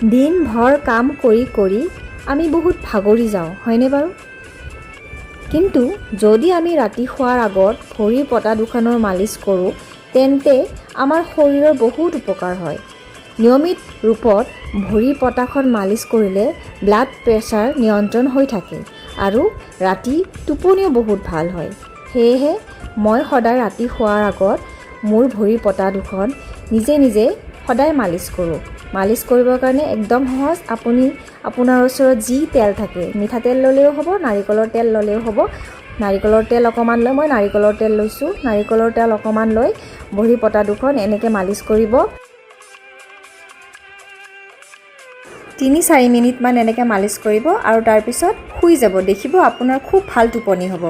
দিনভৰ কাম কৰি কৰি আমি বহুত ভাগৰি যাওঁ, হয়নে বাৰু? কিন্তু যদি আমি ৰাতি শোৱাৰ আগত ভৰিৰ পতা দুখনৰ মালিচ কৰোঁ, তেন্তে আমাৰ শৰীৰৰ বহুত উপকাৰ হয়। নিয়মিত ৰূপত ভৰিৰ পতাখন মালিচ কৰিলে ব্লাড প্ৰেছাৰ নিয়ন্ত্ৰণ হৈ থাকে আৰু ৰাতি টোপনিও বহুত ভাল হয়। সেয়েহে মই সদায় ৰাতি শোৱাৰ আগত মোৰ ভৰিৰ পতা দুখন নিজে নিজে সদায় মালিচ কৰোঁ। মালিচ কৰিবৰ কাৰণে একদম সহজ। আপুনি আপোনাৰ ওচৰত যি তেল থাকে, মিঠাতেল ল'লেও হ'ব, নাৰিকলৰ তেল ল'লেও হ'ব। নাৰিকলৰ তেল অকণমান লৈ, মই নাৰিকলৰ তেল লৈছোঁ। নাৰিকলৰ তেল অকণমান লৈ ভৰিৰ পতা দুখন এনেকৈ মালিচ কৰিব। 3-4 মিনিটমান এনেকৈ মালিচ কৰিব আৰু তাৰপিছত শুই যাব। দেখিব আপোনাৰ খুব ভাল টোপনি হ'ব।